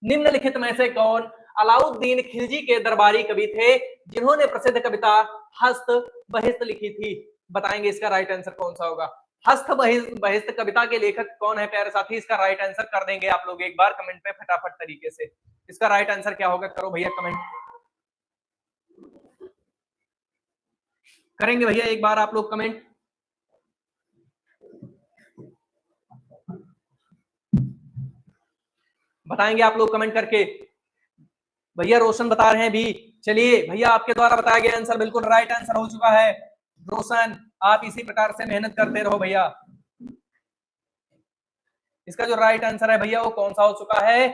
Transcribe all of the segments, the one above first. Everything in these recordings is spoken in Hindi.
निम्नलिखित में से कौन अलाउद्दीन खिलजी के दरबारी कवि थे जिन्होंने प्रसिद्ध कविता हस्त बहिष्त लिखी थी? बताएंगे इसका राइट आंसर कौन सा होगा। हस्त बहिष्त कविता के लेखक कौन है प्यारे साथी? इसका राइट आंसर कर देंगे आप लोग एक बार कमेंट पे फटाफट तरीके से। इसका राइट आंसर क्या होगा? करो भैया कमेंट करेंगे भैया एक बार आप लोग कमेंट। बताएंगे आप लोग कमेंट करके। भैया रोशन बता रहे हैं भी। चलिए भैया आपके द्वारा बताया गया आंसर बिल्कुल राइट आंसर हो चुका है। रोशन आप इसी प्रकार से मेहनत करते रहो भैया। इसका जो राइट आंसर है भैया वो कौन सा हो चुका है?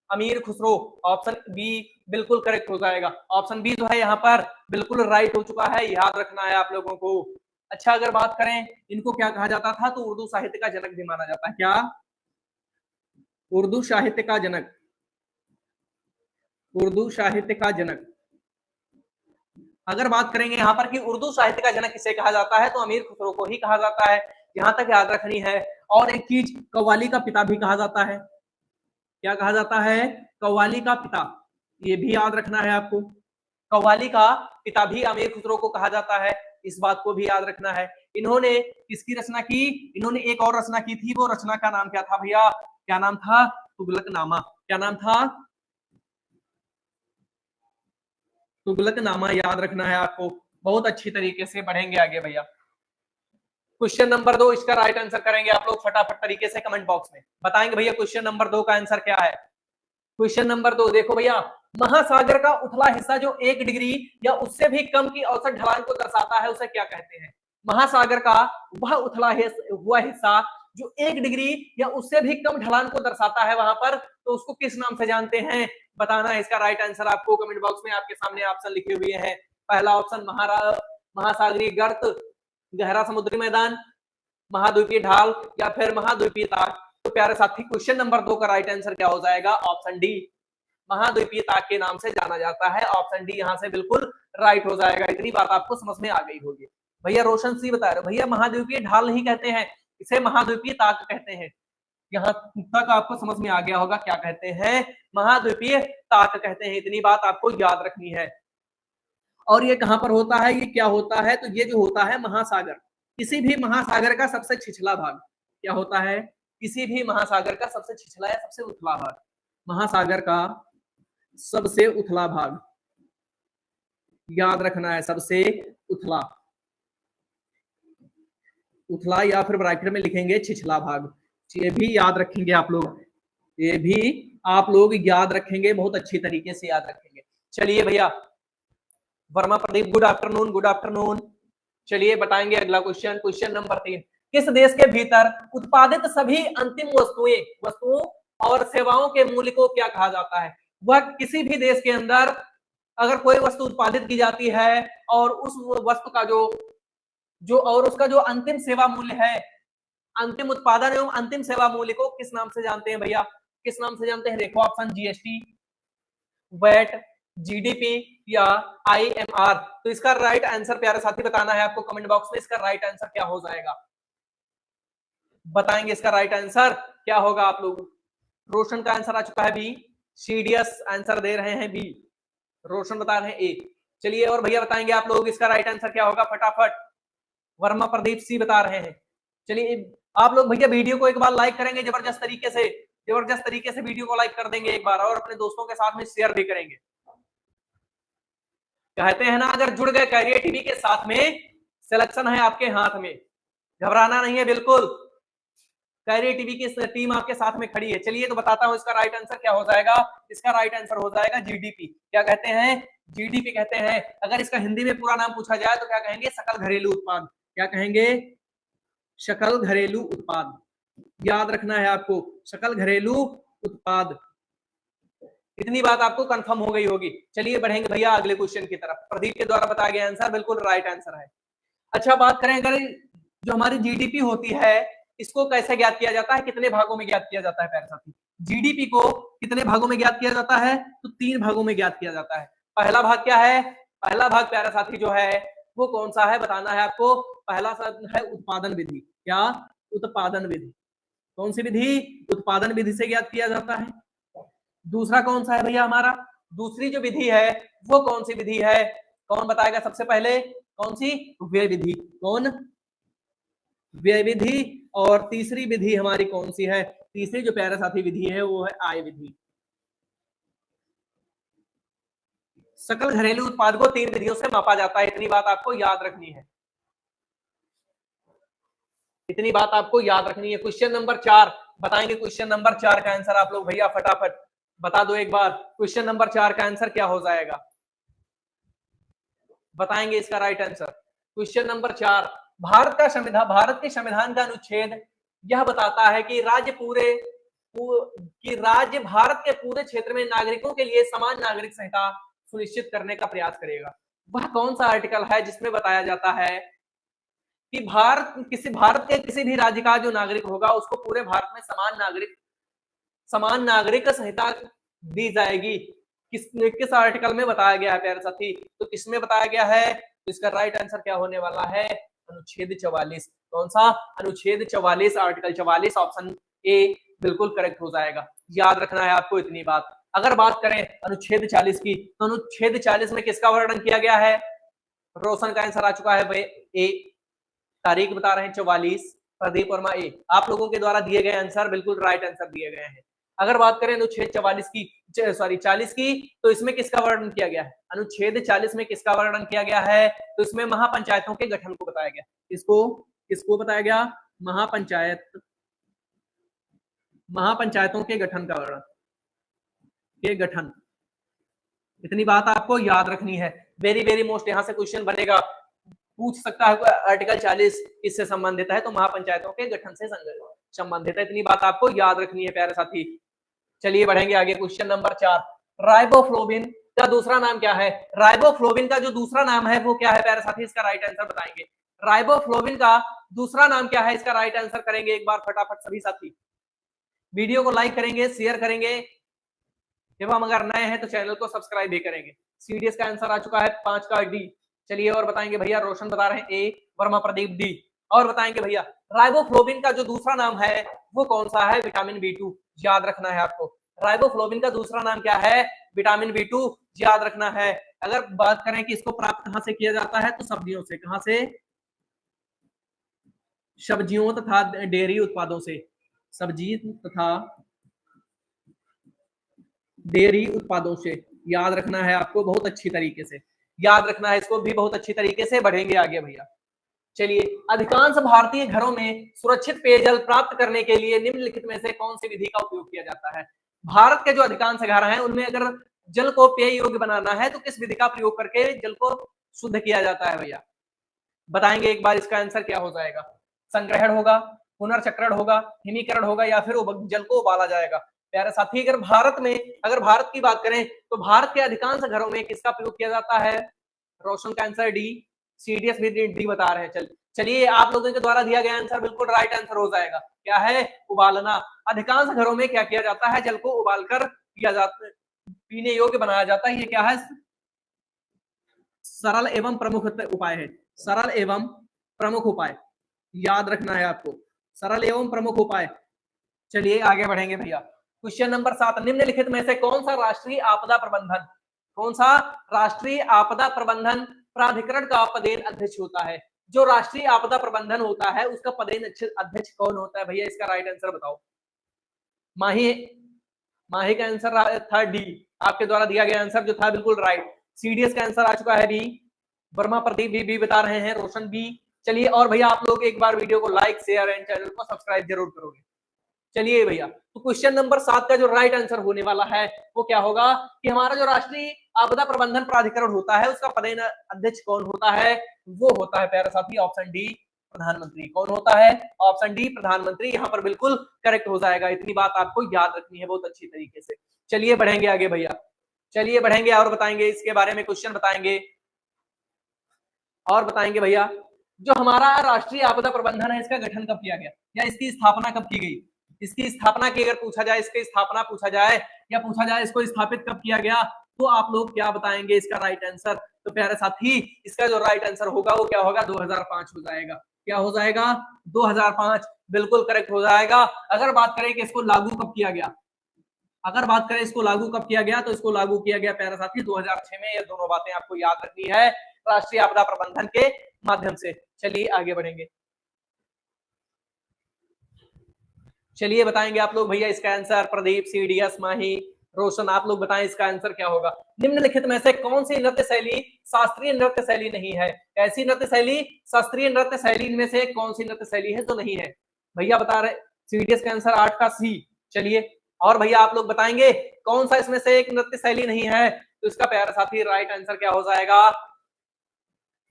अमीर खुसरो। ऑप्शन बी बिल्कुल करेक्ट हो जाएगा। ऑप्शन बी जो है यहाँ पर बिल्कुल राइट हो चुका है, याद रखना है आप लोगों को। अच्छा अगर बात करें इनको क्या कहा जाता था, तो उर्दू साहित्य का जनक भी माना जाता है। क्या? उर्दू साहित्य का जनक। उर्दू साहित्य का जनक अगर बात करेंगे यहाँ पर कि उर्दू साहित्य का जनक किसे कहा जाता है, तो अमीर खुसरो को ही कहा जाता है, यहां तक याद रखनी है। और एक चीज कव्वाली का पिता भी कहा जाता है। क्या कहा जाता है? कव्वाली का पिता। ये भी याद रखना है आपको। कव्वाली का पिता भी अमीर खुसरो को कहा जाता है, इस बात को भी याद रखना है। इन्होंने किसकी रचना की? इन्होंने एक और रचना की थी, वो रचना का नाम क्या था भैया? क्या नाम था? तुगलकनामा। क्या नाम था? तुगलकनामा याद रखना है आपको। बहुत अच्छी तरीके से बढ़ेंगे आगे भैया। क्वेश्चन नंबर 2 इसका राइट आंसर करेंगे आप लोग फटाफट तरीके से कमेंट बॉक्स में बताएंगे भैया क्वेश्चन नंबर 2 का आंसर क्या है। क्वेश्चन नंबर 2 देखो भैया, महासागर का उथला हिस्सा जो 1 डिग्री या उससे भी कम की औसत ढलान को दर्शाता है उसे क्या कहते हैं? महासागर का वह उथला हुआ हिस्सा जो 1 डिग्री या उससे भी कम ढलान को दर्शाता है वहां पर, तो उसको किस नाम से जानते हैं? बताना है। इसका राइट आंसर आपको कमेंट बॉक्स में आपके सामने ऑप्शन लिखे हुए हैं। पहला ऑप्शन महासागरीय गर्त, गहरा समुद्री मैदान, महाद्वीपीय ढाल या फिर महाद्वीपीय ताक। तो प्यारे साथी क्वेश्चन नंबर 2 का राइट आंसर क्या हो जाएगा? ऑप्शन डी, महाद्वीपीय ताक के नाम से जाना जाता है। ऑप्शन डी यहां से बिल्कुल राइट हो जाएगा। इतनी बात आपको समझ में आ गई होगी। भैया रोशन सी बता रहे भैया महाद्वीपीय ढाल नहीं कहते हैं, इसे महाद्वीपीय ताक कहते हैं। यहाँ तक आपको समझ में आ गया होगा क्या कहते हैं? महाद्वीपीय ताक कहते हैं। इतनी बात आपको याद रखनी है। और ये कहां पर होता है? ये क्या होता है? तो ये जो होता है महासागर, किसी भी महासागर का सबसे छिछला भाग क्या होता है? किसी भी महासागर का सबसे छिछला या सबसे उथला भाग, महासागर का सबसे उथला भाग याद रखना है। सबसे उथला, उथला या फिर ब्रैकेट में लिखेंगे छिछला भाग। ये भी याद रखेंगे आप लोग, ये भी आप लोग याद रखेंगे, बहुत अच्छी तरीके से याद रखेंगे। चलिए भैया Verma Pradeep good afternoon, good afternoon. चलिए बताएंगे अगला क्वेश्चन, क्वेश्चन नंबर 3। किस देश के भीतर उत्पादित सभी अंतिम वस्तुओं और सेवाओं के मूल्य को क्या कहा जाता है? वह किसी भी देश के अंदर अगर कोई वस्तु उत्पादित की जाती है और उस वस्तु का जो और उसका जो अंतिम सेवा मूल्य है, अंतिम उत्पादन एवं अंतिम सेवा मूल्य को किस नाम से जानते हैं भैया? किस नाम से जानते हैं? देखो ऑप्शन जीएसटी, वैट, जीडीपी या आईएमआर। तो इसका राइट आंसर प्यारे साथी बताना है आपको कमेंट बॉक्स में। इसका राइट आंसर क्या हो जाएगा? बताएंगे इसका राइट आंसर क्या होगा आप लोग। रोशन का आंसर आ चुका है बी, सीडीएस आंसर दे रहे हैं बी, रोशन बता रहे हैं ए। चलिए और भैया बताएंगे आप लोग इसका राइट आंसर क्या होगा फटाफट। वर्मा प्रदीप सी बता रहे हैं। चलिए आप लोग भैया वीडियो को एक बार लाइक करेंगे जबरदस्त तरीके से वीडियो को लाइक कर देंगे एक बार, और अपने दोस्तों के साथ में शेयर भी करेंगे। कहते हैं ना अगर जुड़ गए कैरियर टीवी के साथ में, सिलेक्शन है आपके हाथ में, घबराना नहीं है बिल्कुल। कैरियर टीवी की टीम आपके साथ में खड़ी है। चलिए तो बताता हूं इसका राइट आंसर क्या हो जाएगा। इसका राइट आंसर हो जाएगा जीडीपी। क्या कहते हैं? जीडीपी कहते हैं। अगर इसका हिंदी में पूरा नाम पूछा जाए तो क्या कहेंगे? सकल घरेलू उत्पाद। क्या कहेंगे? सकल घरेलू उत्पाद। याद रखना है आपको, सकल घरेलू उत्पाद। इतनी बात आपको कंफर्म हो गई होगी। चलिए बढ़ेंगे भैया अगले क्वेश्चन की तरफ। प्रदीप के द्वारा बताया गया आंसर बिल्कुल राइट आंसर है। अच्छा बात करें अगर जो हमारी जीडीपी होती है इसको कैसे ज्ञात किया जाता है, कितने भागों में ज्ञात किया जाता है प्यारे साथी? जीडीपी को कितने भागों में ज्ञात किया जाता है? तो 3 भागों में ज्ञात किया जाता है। पहला भाग क्या है? पहला भाग प्यारे साथी जो है वो कौन सा है बताना है आपको। पहला है उत्पादन विधि। क्या? उत्पादन विधि। कौन सी विधि? उत्पादन विधि से ज्ञात किया जाता है। दूसरा कौन सा है भैया हमारा? दूसरी जो विधि है वो कौन सी विधि है? कौन बताएगा सबसे पहले? कौन सी? व्यय विधि। कौन? व्यय विधि। और तीसरी विधि हमारी कौन सी है? तीसरी जो प्यारे साथी विधि है वो है आय विधि। सकल घरेलू उत्पाद को 3 विधियों से मापा जाता है, इतनी बात आपको याद रखनी है। इतनी बात आपको याद रखनी है। क्वेश्चन नंबर 4 बताएंगे। क्वेश्चन नंबर 4 का आंसर आप लोग भैया फटाफट बता दो एक बार। क्वेश्चन नंबर 4 का आंसर क्या हो जाएगा? बताएंगे इसका right answer. Question number 4, Bharat के संविधान का अनुच्छेद यह बताता है कि राज्य भारत के पूरे क्षेत्र में नागरिकों के लिए समान नागरिक संहिता सुनिश्चित करने का प्रयास करेगा। वह कौन सा आर्टिकल है जिसमें बताया जाता है कि भारत के किसी भी राज्य का जो नागरिक होगा उसको पूरे भारत में समान नागरिक संहिता दी जाएगी? किस आर्टिकल में बताया गया है प्यारे साथी? तो किसमें बताया गया है? तो इसका राइट आंसर क्या होने वाला है? अनुच्छेद 44। कौन सा? अनुच्छेद 44, आर्टिकल 44 ऑप्शन ए बिल्कुल करेक्ट हो जाएगा। याद रखना है आपको इतनी बात। अगर बात करें अनुच्छेद 40 की, तो अनुच्छेद 40 में किसका वर्णन किया गया है? रोशन का आंसर आ चुका है भाई ए। तारीख बता रहे हैं 44, प्रदीप वर्मा ए। आप लोगों के द्वारा दिए गए आंसर बिल्कुल राइट आंसर दिए गए हैं। अगर बात करें अनुच्छेद 44 की, सॉरी 40 की, तो इसमें किसका वर्णन किया गया है? अनुच्छेद 40 में किसका वर्णन किया गया है? तो इसमें महापंचायतों के गठन को बताया गया। किसको बताया गया? महापंचायतों के गठन का वर्णन, के गठन। इतनी बात आपको याद रखनी है। वेरी वेरी मोस्ट यहां से क्वेश्चन बनेगा, पूछ सकता है आर्टिकल 40 किससे संबंधित है? तो महापंचायतों के गठन से संबंधित है। इतनी बात आपको याद रखनी है प्यारे साथी। चलिए बढ़ेंगे आगे। क्वेश्चन नंबर 4, राइबोफ्लोविन का दूसरा नाम क्या है? राइबोफ्लोविन का जो दूसरा नाम है वो क्या है प्यारे साथी? इसका राइट आंसर बताएंगे। राइबोफ्लोविन का दूसरा नाम क्या है? इसका राइट आंसर करेंगे एक बार फटाफट सभी साथी। वीडियो को लाइक करेंगे, शेयर करेंगे एवं अगर नए हैं तो चैनल को सब्सक्राइब भी करेंगे। सीडीएस का आंसर आ चुका है 5 का डी। चलिए और बताएंगे भैया। रोशन बता रहे हैं ए, वर्मा प्रदीप डी। और बताएंगे भैया राइबोफ्लोविन का जो दूसरा नाम है वो कौन सा है? Vitamin B2। याद रखना है आपको। राइबोफ्लोविन का दूसरा नाम क्या है? Vitamin B2। याद रखना है। अगर बात करें कि इसको प्राप्त कहां से किया जाता है, तो सब्जियों से। कहां से? सब्जियों तथा डेयरी उत्पादों से। सब्जी तथा डेयरी उत्पादों से। याद रखना है आपको बहुत अच्छी तरीके से। याद रखना है इसको भी बहुत अच्छी तरीके से। बढ़ेंगे आगे भैया। चलिए, अधिकांश भारतीय घरों में सुरक्षित पेयजल प्राप्त करने के लिए निम्नलिखित में से कौन सी विधि का उपयोग किया जाता है? भारत के जो अधिकांश घर हैं उनमें अगर जल को पेय योग्य बनाना है तो किस विधि का प्रयोग करके जल को शुद्ध किया जाता है भैया? बताएंगे एक बार। इसका आंसर क्या हो जाएगा? संग्रहण होगा, पुनर्चक्रण होगा, हिमीकरण होगा, या फिर जल को उबाला जाएगा? प्यारे साथी, अगर भारत की बात करें तो भारत के अधिकांश घरों में किसका प्रयोग किया जाता है? रोशन का आंसर डी। सीडीएस भी डी बता रहे हैं। चलिए, आप लोगों के द्वारा दिया गया आंसर बिल्कुल राइट आंसर हो जाएगा। क्या है? उबालना। अधिकांश घरों में क्या किया जाता है? जल को उबालकर पिया जाता है, पीने योग्य बनाया जाता है। ये क्या है? सरल एवं प्रमुख उपाय है। सरल एवं प्रमुख उपाय याद रखना है आपको। सरल एवं प्रमुख उपाय। चलिए आगे बढ़ेंगे भैया। क्वेश्चन नंबर 7, निम्नलिखित में से कौन सा राष्ट्रीय आपदा प्रबंधन प्राधिकरण का पदेन अध्यक्ष होता है? जो राष्ट्रीय आपदा प्रबंधन होता है उसका पदेन अध्यक्ष कौन होता है भैया? इसका राइट आंसर बताओ। माही का आंसर था डी। आपके द्वारा दिया गया आंसर जो था बिल्कुल राइट। सीडीएस का आंसर आ चुका है बी। वर्मा प्रदीप भी बता रहे हैं, रोशन बी। चलिए और भैया आप लोग एक बार वीडियो को लाइक, शेयर एंड चैनल को सब्सक्राइब जरूर करोगे। चलिए भैया, तो क्वेश्चन नंबर 7 का जो राइट आंसर होने वाला है वो क्या होगा कि हमारा जो राष्ट्रीय आपदा प्रबंधन प्राधिकरण होता है उसका पदेन अध्यक्ष कौन होता है? वो होता है प्यारे साथी ऑप्शन डी, प्रधानमंत्री। कौन होता है? ऑप्शन डी, प्रधानमंत्री। यहाँ पर बिल्कुल करेक्ट हो जाएगा। इतनी बात आपको याद रखनी है बहुत अच्छी तरीके से। चलिए बढ़ेंगे आगे भैया। चलिए बढ़ेंगे और बताएंगे इसके बारे में क्वेश्चन बताएंगे और बताएंगे भैया। जो हमारा राष्ट्रीय आपदा प्रबंधन है इसका गठन कब किया गया या इसकी स्थापना कब की गई? इसकी स्थापना की अगर पूछा जाए, इसकी स्थापना पूछा जाए या पूछा जाए इसको स्थापित कब किया गया, तो आप लोग क्या बताएंगे इसका राइट आंसर? तो प्यारे साथी, इसका जो राइट आंसर होगा वो क्या होगा? 2005 हो जाएगा। क्या हो जाएगा? 2005 बिल्कुल करेक्ट हो जाएगा। अगर बात करें कि इसको लागू कब किया गया, अगर बात करें इसको लागू कब किया गया, तो इसको लागू किया गया प्यारे साथी 2006 में। ये दोनों बातें आपको याद रखनी है राष्ट्रीय आपदा प्रबंधन के माध्यम से। चलिए आगे बढ़ेंगे। चलिए बताएंगे आप लोग भैया इसका आंसर। प्रदीप, सीडीएस, माही, रोशन, आप लोग बताएं इसका आंसर क्या होगा। निम्नलिखित में से कौन सी नृत्य शैली शास्त्रीय नृत्य शैली नहीं है? ऐसी नृत्य शैली शास्त्रीय नृत्य शैली में से कौन सी नृत्य शैली है जो नहीं है? भैया बता रहे सीडीएस का आंसर 8 का सी। चलिए और भैया आप लोग बताएंगे कौन सा इसमें से एक नृत्य शैली नहीं है? तो इसका प्यारा साथी राइट आंसर क्या हो जाएगा?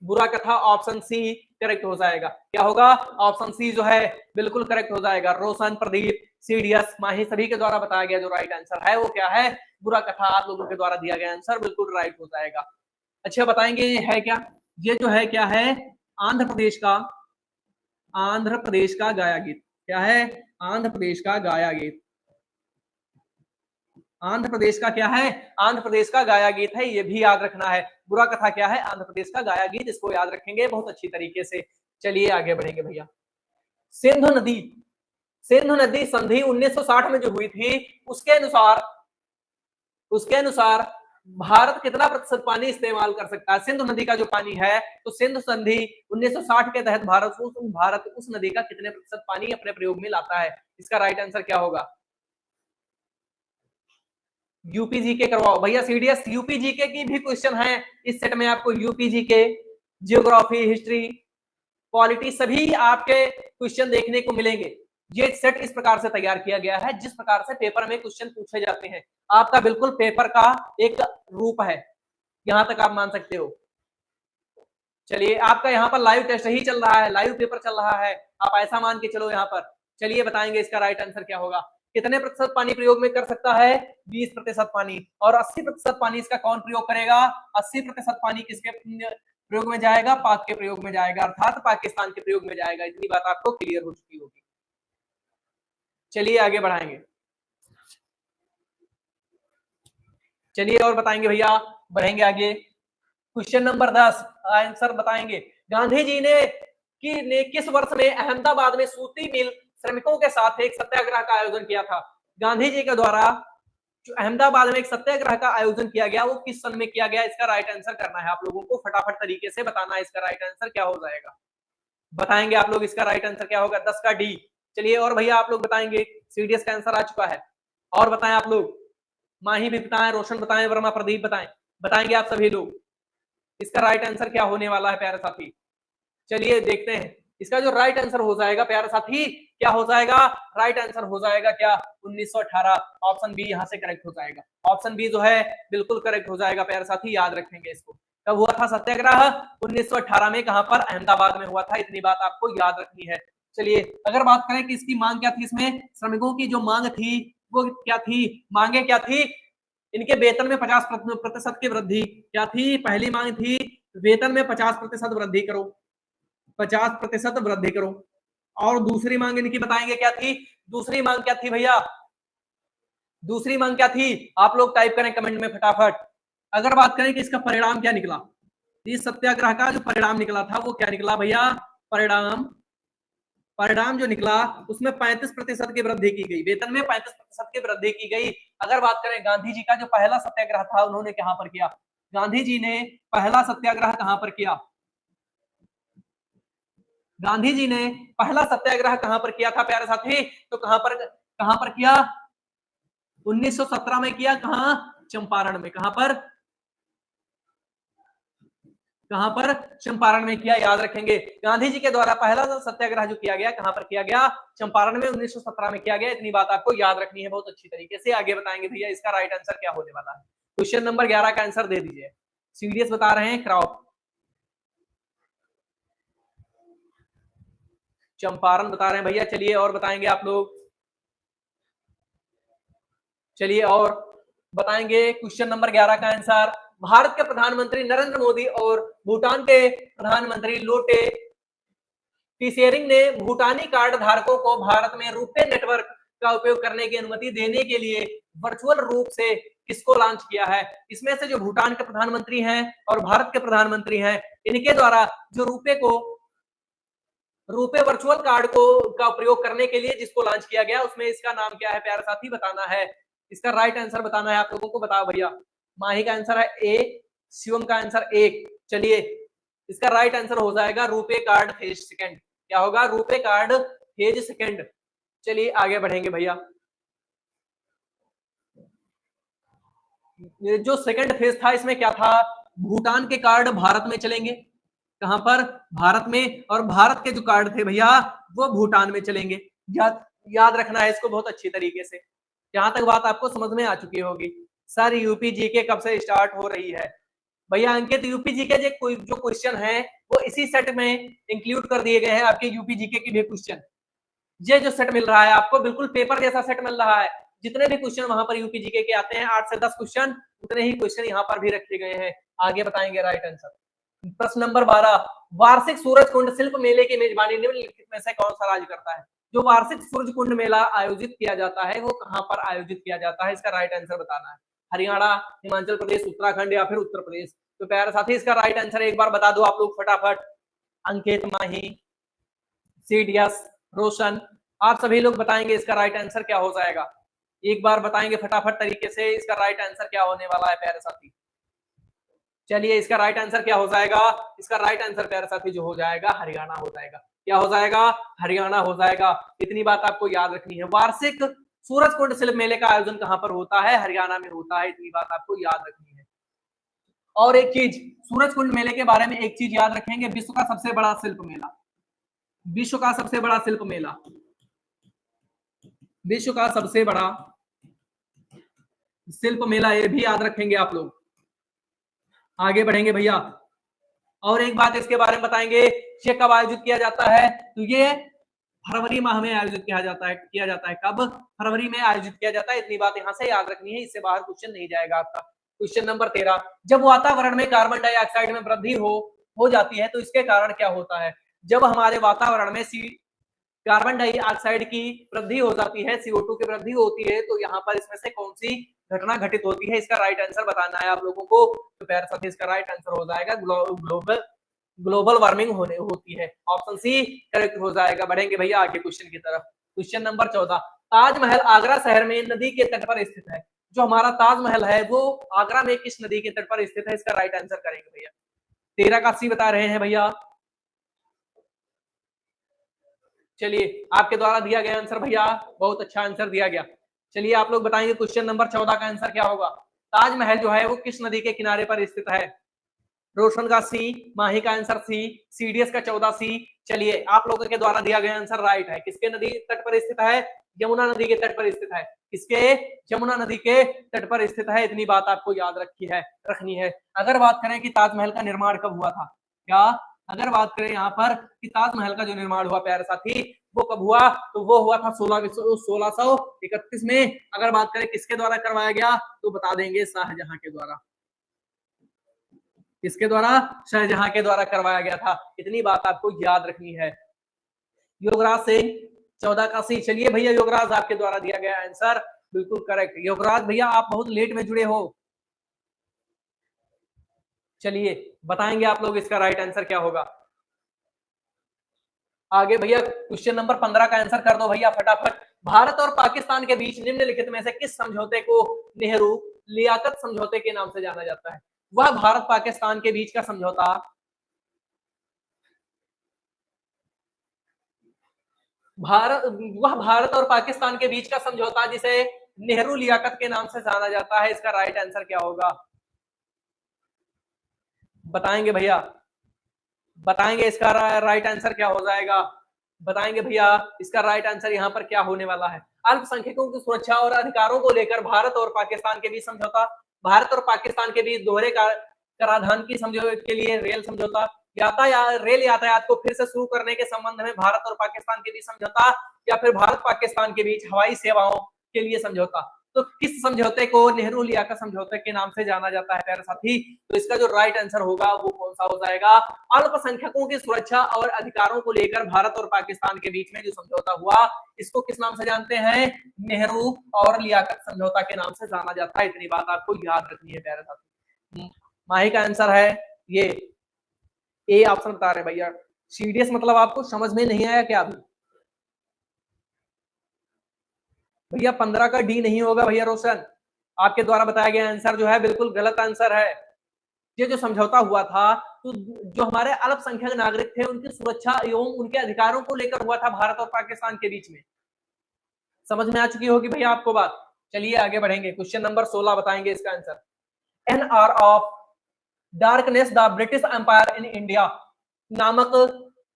बुरा कथा, ऑप्शन सी करेक्ट हो जाएगा। क्या होगा? ऑप्शन सी जो है बिल्कुल करेक्ट हो जाएगा। रोशन, प्रदीप, सीडीएस, माही सभी के द्वारा बताया गया जो राइट आंसर है वो क्या है? बुरा कथा। आप लोगों के द्वारा दिया गया आंसर बिल्कुल राइट हो जाएगा। अच्छा बताएंगे ये है क्या? ये जो है क्या है? आंध्र प्रदेश का गाया गीत। क्या है? आंध्र प्रदेश का गाया गीत। आंध्र प्रदेश का क्या है? आंध्र प्रदेश का गाया गीत है, ये भी याद रखना है। बुरा कथा क्या है? आंध्र प्रदेश का गाया गीत, इसको याद रखेंगे बहुत अच्छी तरीके से। चलिए आगे बढ़ेंगे भैया। सिंधु नदी संधि 1960 में जो हुई थी उसके अनुसार भारत कितना प्रतिशत पानी इस्तेमाल कर सकता है? सिंधु नदी का जो पानी है, तो सिंधु संधि 1960 के तहत भारत उस नदी का कितने प्रतिशत पानी अपने प्रयोग में लाता है? इसका राइट आंसर क्या होगा? यूपीजीके करवाओ भैया। सीडीएस यूपीजीके की भी क्वेश्चन है इस सेट में। आपको यूपीजीके, जियोग्राफी, हिस्ट्री, पॉलिटी सभी आपके क्वेश्चन देखने को मिलेंगे। ये सेट इस प्रकार से तैयार किया गया है जिस प्रकार से पेपर में क्वेश्चन पूछे जाते हैं। आपका बिल्कुल पेपर का एक रूप है, यहां तक आप मान सकते हो। चलिए आपका यहाँ पर लाइव टेस्ट ही चल रहा है, लाइव पेपर चल रहा है, आप ऐसा मान के चलो यहाँ पर। चलिए बताएंगे इसका राइट आंसर क्या होगा। कितने प्रतिशत पानी प्रयोग में कर सकता है? 20% पानी। और 80% पानी इसका कौन प्रयोग करेगा? 80% पानी किसके प्रयोग में जाएगा? पाक के प्रयोग में जाएगा, अर्थात पाकिस्तान के प्रयोग में जाएगा। इतनी बात आपको क्लियर हो चुकी होगी। चलिए आगे बढ़ाएंगे। चलिए और बताएंगे भैया, बढ़ेंगे आगे। क्वेश्चन नंबर 10 आंसर बताएंगे। गांधी जी ने किस वर्ष में अहमदाबाद में सूती मिल श्रमिकों के साथ एक सत्याग्रह का आयोजन किया था? गांधी जी के द्वारा जो अहमदाबाद में एक सत्याग्रह का आयोजन किया गया वो किस सन में किया गया? इसका राइट आंसर करना है आप लोगों को, फटाफट तरीके से बताना है इसका राइट आंसर क्या हो जाएगा। बताएंगे आप लोग इसका राइट आंसर क्या होगा? 10 का डी। चलिए और भैया आप लोग बताएंगे। सीडीएस का आंसर आ चुका है। और बताएं आप लोग, माही भी बताएं, रोशन बताएं, वर्मा, प्रदीप बताएं। बताएंगे आप सभी लोग इसका राइट आंसर क्या होने वाला है प्यारे साथी। चलिए देखते हैं इसका जो राइट आंसर हो जाएगा प्यारे साथी, क्या हो जाएगा? राइट आंसर हो जाएगा क्या? 1918। ऑप्शन बी यहाँ से करेक्ट हो जाएगा। ऑप्शन बी जो है बिल्कुल करेक्ट हो जाएगा प्यारे साथी, याद रखेंगे इसको। कब हुआ था सत्याग्रह? 1918 में। कहां पर? अहमदाबाद में हुआ था। इतनी बात आपको याद रखनी है। चलिए अगर बात करें कि इसकी मांग क्या थी, इसमें श्रमिकों की जो मांग थी वो क्या थी? मांगे क्या थी? इनके वेतन में 50% की वृद्धि। क्या थी? पहली मांग थी वेतन में 50% वृद्धि करो, 50% वृद्धि करो। और दूसरी मांग इनकी बताएंगे क्या थी? दूसरी मांग क्या थी भैया? दूसरी मांग क्या थी? आप लोग टाइप करें कमेंट में फटाफट। अगर बात करें कि इसका परिणाम क्या निकला, इस सत्याग्रह का जो परिणाम निकला था वो क्या निकला भैया? परिणाम जो निकला उसमें 35% की वृद्धि की गई, वेतन में 35% की वृद्धि की गई। अगर बात करें गांधी जी का जो पहला सत्याग्रह था उन्होंने कहां पर किया? गांधी जी ने पहला सत्याग्रह कहां पर किया? गांधी जी ने पहला सत्याग्रह कहां पर किया था प्यारे साथी? तो कहां पर किया? 1917 में किया। कहां? चंपारण में। कहां पर? चंपारण में किया, याद रखेंगे। गांधी जी के द्वारा पहला सत्याग्रह जो किया गया कहां पर किया गया? चंपारण में 1917 में किया गया। इतनी बात आपको याद रखनी है बहुत अच्छी तरीके से। आगे बताएंगे भैया इसका राइट आंसर क्या होने वाला है। क्वेश्चन नंबर 11 का आंसर दे दीजिए। सीडीएस बता रहे हैं क्रॉप, चंपारण बता रहे हैं भैया। चलिए और बताएंगे आप लोग। चलिए और बताएंगे क्वेश्चन नंबर 11 का आंसर। भारत के प्रधानमंत्री नरेंद्र मोदी और भूटान के प्रधानमंत्री लोटे त्शेरिंग ने भूटानी कार्ड धारकों को भारत में रुपे नेटवर्क का उपयोग करने की अनुमति देने के लिए वर्चुअल रूप से किसको लॉन्च किया है? इसमें से जो भूटान के प्रधानमंत्री हैं और भारत के प्रधानमंत्री हैं, इनके द्वारा जो रुपे वर्चुअल कार्ड का प्रयोग करने के लिए जिसको लॉन्च किया गया उसमें इसका नाम क्या है प्यारे साथी? बताना है। इसका राइट आंसर बताना है आप लोगों को। बताओ भैया। माही का आंसर है ए, शिवम का आंसर 1। चलिए इसका राइट आंसर हो जाएगा रुपे कार्ड फेज सेकंड। क्या होगा? RuPay card phase second. चलिए आगे बढ़ेंगे भैया। जो सेकंड फेज था इसमें क्या था? भूटान के कार्ड भारत में चलेंगे। कहां पर? भारत में। और भारत के जो कार्ड थे भैया वो भूटान में चलेंगे। याद रखना है इसको बहुत अच्छी तरीके से। यहां तक बात आपको समझ में आ चुकी होगी। सर यूपी जीके कब से स्टार्ट हो रही है? भैया अंकित यूपी जीके जो क्वेश्चन है वो इसी सेट में इंक्लूड कर दिए गए हैं। आपके यूपी जीके के भी क्वेश्चन, ये जो सेट मिल रहा है आपको बिल्कुल पेपर जैसा सेट मिल रहा है। जितने भी क्वेश्चन वहां पर यूपी जीके के आते हैं 8 से 10 क्वेश्चन, उतने ही क्वेश्चन यहाँ पर भी रखे गए हैं। आगे बताएंगे राइट आंसर। प्रश्न नंबर 12, वार्षिक सूरज कुंड शिल्प मेले की मेजबानी निम्नलिखित में से कौन सा राज्य करता है? जो वार्षिक सूरज कुंड मेला आयोजित किया जाता है वो कहां पर आयोजित किया जाता है? इसका राइट आंसर बताना है। हरियाणा, हिमाचल प्रदेश, उत्तराखंड या फिर उत्तर प्रदेश। तो प्यारे साथी इसका राइट आंसर एक बार बता दो आप लोग फटाफट। अंकित, माही, सीडीएस, रोशन, आप सभी लोग बताएंगे इसका राइट आंसर क्या हो जाएगा। एक बार बताएंगे फटाफट तरीके से इसका राइट आंसर क्या होने वाला है प्यारे साथी। चलिए इसका राइट आंसर क्या हो जाएगा? इसका राइट आंसर प्यारे साथी जो हो जाएगा हरियाणा हो जाएगा। क्या हो जाएगा? हरियाणा हो जाएगा। इतनी बात आपको याद रखनी है। वार्षिक सूरज कुंड शिल्प मेले का आयोजन कहां पर होता है? हरियाणा में होता है। इतनी बात आपको याद रखनी है। और एक चीज, सूरज कुंड मेले के बारे में एक चीज याद रखेंगे, विश्व का सबसे बड़ा शिल्प मेला, विश्व का सबसे बड़ा शिल्प मेला, विश्व का सबसे बड़ा शिल्प मेला, ये भी याद रखेंगे आप लोग। आगे बढ़ेंगे भैया। और एक बात इसके बारे में बताएंगे, ये कब आयोजित किया जाता है? तो ये फरवरी माह में आयोजित किया जाता है। कब? फरवरी में आयोजित किया जाता है। इतनी बात यहां से याद रखनी है, इससे बाहर क्वेश्चन नहीं जाएगा आपका। क्वेश्चन नंबर 13, जब वातावरण में कार्बन डाइऑक्साइड में वृद्धि हो जाती है तो इसके कारण क्या होता है? जब हमारे वातावरण में कार्बन डाइऑक्साइड की वृद्धि हो जाती है, CO2 की वृद्धि होती है, तो यहाँ पर इसमें से कौन सी घटना घटित होती है? इसका राइट आंसर बताना है आप लोगों को। तो प्यारे साथी इसका राइट आंसर हो जाएगा ग्लोबल वार्मिंग होती है। ऑप्शन सी करेक्ट हो जाएगा। बढ़ेंगे भैया आगे क्वेश्चन की तरफ। क्वेश्चन नंबर 14, ताजमहल आगरा शहर में नदी के तट पर स्थित है। जो हमारा ताजमहल है वो आगरा में किस नदी के तट पर स्थित है? इसका राइट आंसर करेंगे भैया। 13 का सी बता रहे हैं भैया। चलिए आपके द्वारा दिया गया आंसर भैया, बहुत अच्छा आंसर दिया गया। चलिए आप लोग बताएंगे क्वेश्चन नंबर 14 का आंसर क्या होगा? ताजमहल जो है वो किस नदी के किनारे पर स्थित है? रोशन का सी, माही का आंसर सी, सीडीएस का 14 सी। चलिए आप लोगों के द्वारा दिया गया आंसर राइट है। किसके नदी तट पर स्थित है? यमुना नदी के तट पर स्थित है। किसके? यमुना नदी के तट पर स्थित है। इतनी बात आपको याद रखनी है। अगर बात करें कि ताजमहल का निर्माण कब हुआ था, क्या अगर बात करें यहाँ पर कि ताजमहल का जो निर्माण हुआ प्यारे साथी वो कब हुआ, तो वो हुआ था 1631 में। अगर बात करें किसके द्वारा करवाया गया तो बता देंगे शाहजहां के द्वारा। किसके द्वारा? शाहजहां के द्वारा करवाया गया था। इतनी बात आपको याद रखनी है। योगराज सिंह, 14 का सी। चलिए भैया योगराज आपके द्वारा दिया गया आंसर बिल्कुल करेक्ट। योगराज भैया आप बहुत लेट में जुड़े हो। चलिए बताएंगे आप लोग इसका राइट आंसर क्या होगा। आगे भैया क्वेश्चन नंबर 15 का आंसर कर दो भैया फटाफट। भारत और पाकिस्तान के बीच निम्नलिखित में से किस समझौते को नेहरू लियाकत समझौते के नाम से जाना जाता है? वह भारत पाकिस्तान के बीच का समझौता, वह भारत और पाकिस्तान के बीच का समझौता जिसे नेहरू लियाकत के नाम से जाना जाता है। इसका राइट आंसर क्या होगा? बताएंगे भैया, बताएंगे इसका राइट आंसर क्या हो जाएगा। बताएंगे भैया इसका राइट आंसर यहाँ पर क्या होने वाला है। अल्पसंख्यकों की सुरक्षा और अधिकारों को लेकर भारत और पाकिस्तान के बीच समझौता, भारत और पाकिस्तान के बीच दोहरे कराधान की समझौते के लिए रेल समझौता, रेल यातायात को फिर से शुरू करने के संबंध में भारत और पाकिस्तान के बीच समझौता, या फिर भारत पाकिस्तान के बीच हवाई सेवाओं के लिए समझौता। तो किस समझौते को नेहरू लियाकत समझौते के नाम से जाना जाता है प्यारे साथी? तो इसका जो राइट आंसर होगा वो कौन सा हो जाएगा? अल्पसंख्यकों की सुरक्षा और अधिकारों को लेकर भारत और पाकिस्तान के बीच में जो समझौता हुआ इसको किस नाम से जानते हैं? नेहरू और लियाकत समझौता के नाम से जाना जाता है। इतनी बात आपको याद रखनी है प्यारे साथी। माही का आंसर है ये ए ऑप्शन बता रहे भैया। सीडीएस मतलब आपको समझ में नहीं आया क्या? अभी भैया 15 का डी नहीं होगा भैया रोशन, आपके द्वारा बताया गया आंसर जो है बिल्कुल गलत आंसर है। ये जो समझौता हुआ था तो जो हमारे अल्पसंख्यक नागरिक थे उनकी सुरक्षा एवं उनके अधिकारों को लेकर हुआ था भारत और पाकिस्तान के बीच में। समझ में आ चुकी होगी भैया आपको बात। चलिए आगे बढ़ेंगे, क्वेश्चन नंबर 16 बताएंगे इसका answer. An era of darkness the British Empire in India नामक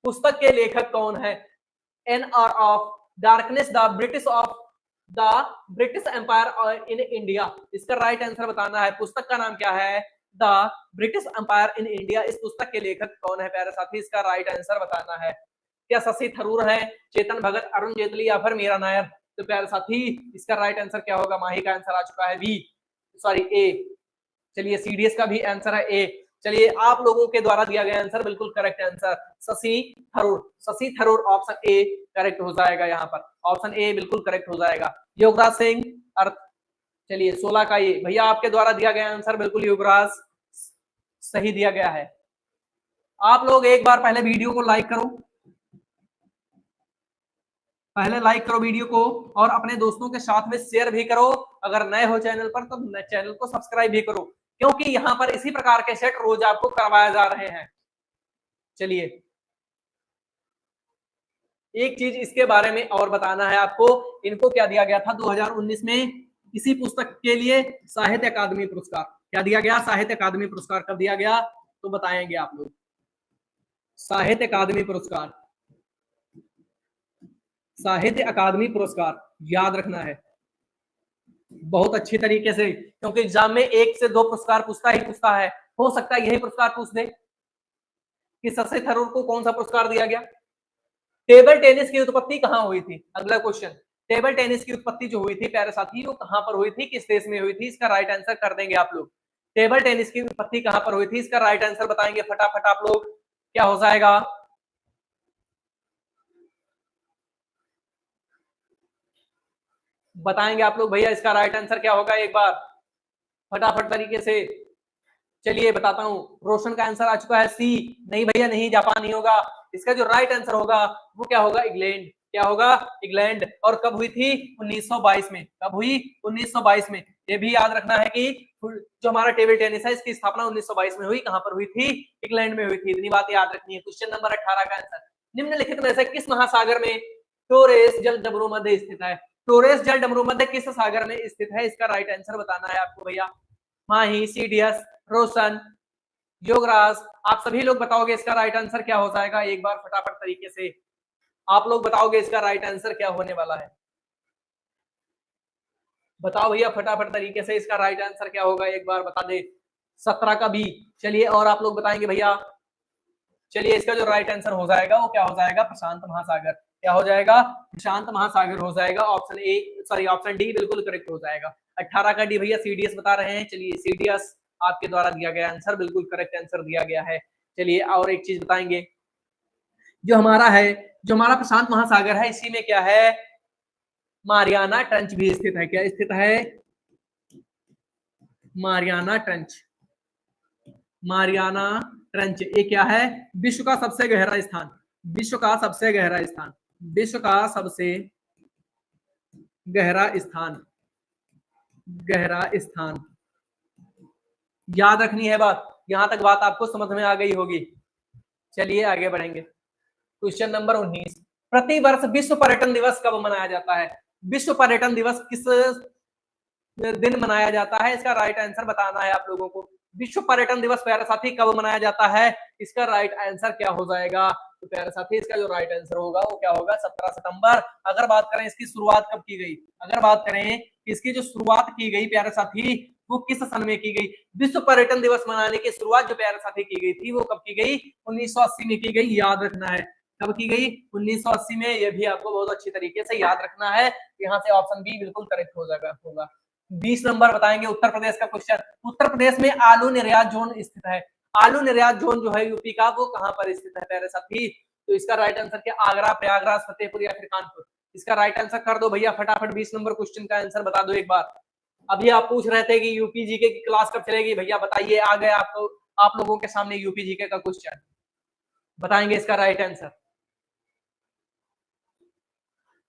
पुस्तक के लेखक कौन है? An era of darkness the British Empire in India, इसका राइट आंसर बताना है। पुस्तक का नाम क्या है? The British Empire in India. इस पुस्तक के लेखक कौन है प्यारे साथी? इसका राइट आंसर बताना है। क्या शशि थरूर है, चेतन भगत, अरुण जेटली या फिर मीरा नायर? तो प्यारे साथी इसका राइट आंसर क्या होगा? माही का आंसर आ चुका है बी, सॉरी ए। चलिए सीडीएस का भी आंसर है ए। चलिए आप लोगों के द्वारा दिया गया आंसर बिल्कुल correct answer Shashi Tharoor. Shashi Tharoor option A correct हो जाएगा, यहाँ पर ऑप्शन ए बिल्कुल करेक्ट हो जाएगा। योगराज सिंह अर्थ, चलिए 16 का ये भैया आपके द्वारा दिया गया आंसर बिल्कुल योगराज सही दिया गया है। आप लोग एक बार पहले वीडियो को लाइक करो, पहले लाइक करो वीडियो को और अपने दोस्तों के साथ में शेयर भी करो। अगर नए हो चैनल पर तो चैनल को सब्सक्राइब भी करो, क्योंकि यहाँ पर इसी प्रकार के सेट रोज आपको करवाए जा रहे हैं। चलिए एक चीज इसके बारे में और बताना है आपको, इनको क्या दिया गया था 2019 में इसी पुस्तक के लिए साहित्य अकादमी पुरस्कार। क्या दिया गया? साहित्य अकादमी पुरस्कार। कब दिया गया तो बताएंगे आप लोग। साहित्य अकादमी पुरस्कार, साहित्य अकादमी पुरस्कार याद रखना है बहुत अच्छी तरीके से, क्योंकि एग्जाम में 1 से 2 पुरस्कार पूछता है। हो सकता है यही पुरस्कार पूछ दे कि शशि थरूर को कौन सा पुरस्कार दिया गया। टेबल टेनिस की उत्पत्ति कहां हुई थी? अगला क्वेश्चन, टेबल टेनिस की उत्पत्ति जो हुई थी प्यारे साथी वो कहां पर हुई थी, किस देश में हुई थी? इसका राइट आंसर कर देंगे आप लोग। टेबल टेनिस की उत्पत्ति कहां पर हुई थी? इसका राइट आंसर बताएंगे फटाफट आप लोग। क्या हो जाएगा? बताएंगे आप लोग भैया इसका राइट आंसर क्या होगा एक बार फटाफट तरीके से। चलिए बताता हूं, रोशन का आंसर आ चुका है सी। नहीं भैया नहीं, जापान नहीं होगा। इसका जो राइट आंसर होगा वो क्या होगा? इंग्लैंड। क्या होगा? इंग्लैंड। और कब हुई थी? 1922 में। कब हुई? 1922 में। ये भी याद रखना है कि जो हमारा टेबल टेनिस है इसकी स्थापना 1922 में हुई। कहां पर हुई थी? इंग्लैंड में हुई थी। इतनी बात याद रखनी है। क्वेश्चन नंबर 18 का आंसर, निम्नलिखित में से किस महासागर में टोरेस जल डमरू मध्य स्थित है? टोरेस जल डमरू मध्य किस सागर में स्थित है? इसका राइट आंसर बताना है आपको भैया। माही, सीडीएस, रोशन, योगराज, आप सभी लोग बताओगे इसका राइट आंसर क्या हो जाएगा एक बार फटाफट तरीके से। आप लोग बताओगे इसका राइट आंसर क्या होने वाला है? बताओ भैया फटाफट तरीके से इसका राइट आंसर क्या होगा एक बार बता दे। 17 का बी। चलिए और आप लोग बताएंगे भैया। चलिए इसका जो राइट आंसर हो जाएगा वो क्या हो जाएगा? प्रशांत महासागर। क्या हो जाएगा? प्रशांत महासागर हो जाएगा। Option A, sorry option D बिल्कुल करेक्ट हो जाएगा। 18 का डी भैया सीडीएस बता रहे हैं। चलिए सीडीएस आपके द्वारा दिया गया आंसर बिल्कुल करेक्ट आंसर दिया गया है। चलिए और एक चीज बताएंगे, जो हमारा है, जो हमारा प्रशांत महासागर है इसी में क्या है? मारियाना ट्रंच भी स्थित है। क्या स्थित है? Mariana trench. मारियाना ट्रंच ये क्या है? विश्व का सबसे गहरा स्थान। विश्व का सबसे गहरा स्थान। विश्व का सबसे गहरा स्थान। गहरा स्थान याद रखनी है बात। यहां तक बात आपको समझ में आ गई होगी। चलिए आगे बढ़ेंगे। क्वेश्चन नंबर 19, प्रतिवर्ष विश्व पर्यटन दिवस कब मनाया जाता है? विश्व पर्यटन दिवस किस दिन मनाया जाता है? इसका राइट आंसर बताना है आप लोगों को। विश्व पर्यटन दिवस प्यारे साथी कब मनाया जाता है? इसका राइट आंसर क्या हो जाएगा? तो प्यारे साथी इसका जो राइट आंसर होगा वो क्या होगा? 17 सितंबर। अगर बात करें इसकी शुरुआत कब की गई, अगर बात करें इसकी जो शुरुआत की गई प्यारे साथी वो किस सन में की गई? विश्व पर्यटन दिवस मनाने की शुरुआत जो प्यारे साथी की गई थी वो कब की गई? 1980 में की गई। याद रखना है कब की गई? 1980 में। ये भी आपको बहुत अच्छी तरीके से याद रखना है। यहाँ से ऑप्शन बी बिल्कुल करेक्ट हो जाएगा होगा। 20 नंबर बताएंगे उत्तर प्रदेश का क्वेश्चन। उत्तर प्रदेश में आलू निर्यात जोन स्थित है। आलू निर्यात जोन जो है यूपी का वो कहां पर स्थित है प्यारे साथी? तो इसका राइट आंसर क्या? आगरा, प्रयागराज, फतेहपुर या फिर कानपुर? इसका राइट आंसर कर दो भैया फटाफट। 20 नंबर क्वेश्चन का आंसर बता दो एक बार। अभी आप पूछ रहे थे कि यूपी जीके की क्लास कब चलेगी, भैया बताइए आ गए आपको आप लोगों के सामने यूपी जीके का क्वेश्चन। बताएंगे इसका राइट आंसर,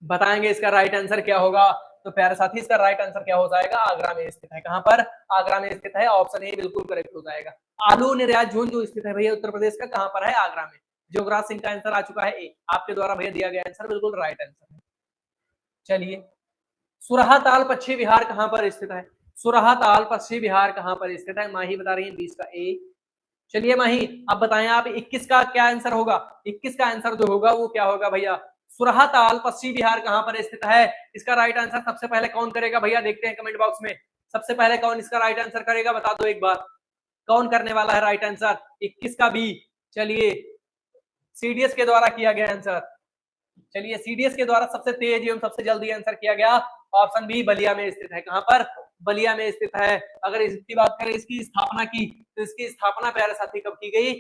बताएंगे इसका राइट आंसर क्या होगा? तो प्यारे साथी इसका राइट आंसर क्या हो जाएगा, आगरा में स्थित है। कहां पर, आगरा में स्थित है, ऑप्शन ए बिल्कुल करेक्ट हो जाएगा। आलू निर्यात जोन जो स्थित है भैया उत्तर प्रदेश का, कहां पर है, आगरा में। युवराज सिंह का आंसर आ चुका है ए, आपके द्वारा भैया दिया गया आंसर बिल्कुल राइट आंसर है। चलिए, सुरहा ताल पश्चिम बिहार कहां पर स्थित है, सुरहा ताल पश्चिम बिहार कहां पर स्थित है, माही बता रही है 20 का ए। चलिए माही, अब बताएं आप 21 का क्या आंसर होगा, 21 का आंसर जो होगा वो क्या होगा भैया, सुरहा ताल पश्चिम बिहार कहां पर स्थित है, इसका राइट आंसर सबसे पहले कौन करेगा भैया, देखते हैं कमेंट बॉक्स में, सबसे पहले कौन इसका राइट आंसर करेगा, बता दो एक बार, कौन करने वाला है राइट आंसर 21 का बी। चलिए, सीडीएस के द्वारा किया गया आंसर, चलिए सीडीएस के द्वारा सबसे तेज एवं सबसे जल्दी आंसर किया गया, ऑप्शन बी बलिया में स्थित है। कहां पर, बलिया में स्थित है। अगर इसकी बात करें इसकी स्थापना की, तो इसकी स्थापना प्यारे साथी कब की गई,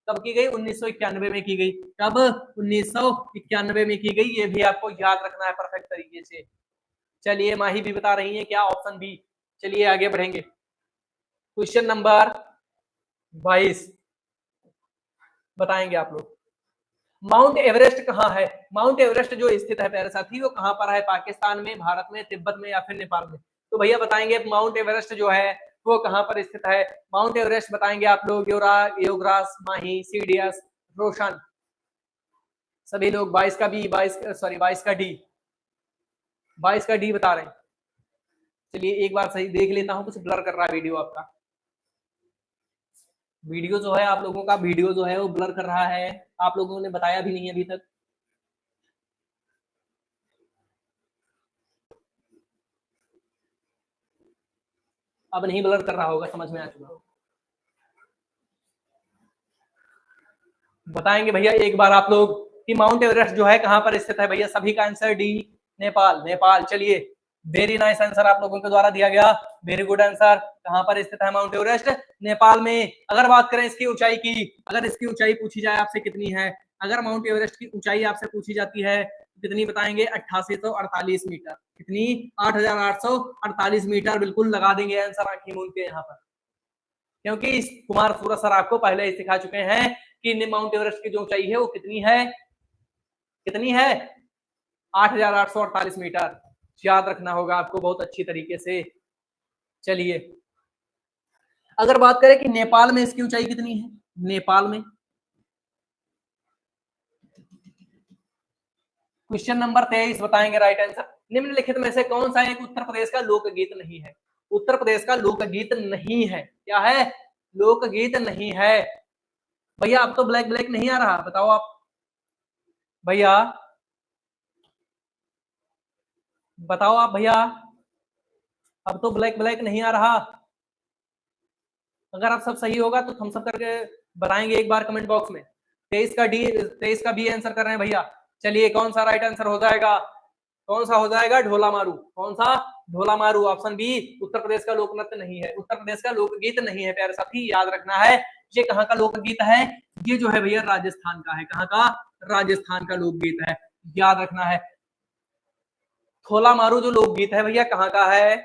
कब की गई, 1991 में की गई। कब, 1991 में की गई, ये भी आपको याद रखना है परफेक्ट तरीके से। चलिए माही भी बता रही है क्या, ऑप्शन बी। चलिए आगे बढ़ेंगे, क्वेश्चन नंबर 22 बताएंगे आप लोग, माउंट एवरेस्ट कहां है, माउंट एवरेस्ट जो स्थित है प्यारे साथी वो कहां पर है, पाकिस्तान में, भारत में, तिब्बत में या फिर नेपाल में। तो भैया बताएंगे माउंट एवरेस्ट जो है वो कहां पर स्थित है, माउंट एवरेस्ट बताएंगे आप लोग, योगराज, माही, सीडीएस, रोशन, सभी लोग 22 का बी, 22 का डी, 22 का डी बता रहे हैं। चलिए एक बार सही देख लेता हूं, कुछ ब्लर कर रहा है वीडियो आपका, वीडियो जो है आप लोगों का वीडियो जो है वो ब्लर कर रहा है, आप लोगों ने बताया भी नहीं अभी तक। अब नहीं ब्लर कर रहा होगा, समझ में आ चुका। बताएंगे भैया एक बार आप लोग कि माउंट एवरेस्ट जो है कहां पर स्थित है, भैया सभी का आंसर डी, नेपाल, नेपाल। चलिए वेरी नाइस आंसर आप लोगों के द्वारा दिया गया, वेरी गुड आंसर। कहां पर स्थित है माउंट एवरेस्ट, नेपाल में। अगर बात करें इसकी ऊंचाई की, अगर इसकी ऊंचाई पूछी जाए आपसे कितनी है, अगर माउंट एवरेस्ट की ऊंचाई आपसे पूछी जाती है कितनी बताएंगे, 8848 मीटर। कितनी, 8848 मीटर, बिल्कुल लगा देंगे आंसर आंखें मूंद के यहाँ पर, क्योंकि कुमार सूरज सर आपको पहले ही सिखा चुके हैं कि माउंट एवरेस्ट की जो ऊंचाई है वो कितनी है, कितनी है, 8848 मीटर। याद रखना होगा आपको बहुत अच्छी तरीके से। चलिए अगर बात करें कि नेपाल में इसकी ऊंचाई कितनी है, नेपाल में, क्वेश्चन नंबर 23 बताएंगे राइट आंसर, निम्नलिखित में से कौन सा एक उत्तर प्रदेश का लोकगीत नहीं है, उत्तर प्रदेश का लोकगीत नहीं है, क्या है, लोकगीत नहीं है। भैया अब तो ब्लैक ब्लैक नहीं आ रहा, बताओ आप भैया, बताओ आप भैया, अब तो ब्लैक ब्लैक नहीं आ रहा। अगर आप सब सही होगा तो थम्स अप करके बताएंगे एक बार कमेंट बॉक्स में। 23 का डी, 23 का बी आंसर कर रहे हैं भैया। चलिए कौन सा राइट आंसर हो जाएगा, कौन सा हो जाएगा, ढोला मारू, कौन सा, ढोला मारू, ऑप्शन बी। उत्तर प्रदेश का लोक नृत्य नहीं है, उत्तर प्रदेश का लोकगीत नहीं है प्यारे साथी, याद रखना है। ये कहाँ का लोकगीत है, ये जो है भैया राजस्थान का है, कहाँ का, राजस्थान का लोकगीत है, याद रखना है। ढोला मारू जो लोकगीत है भैया कहाँ का है,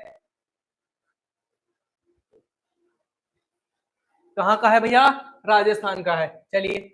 कहाँ का है भैया, राजस्थान का है। चलिए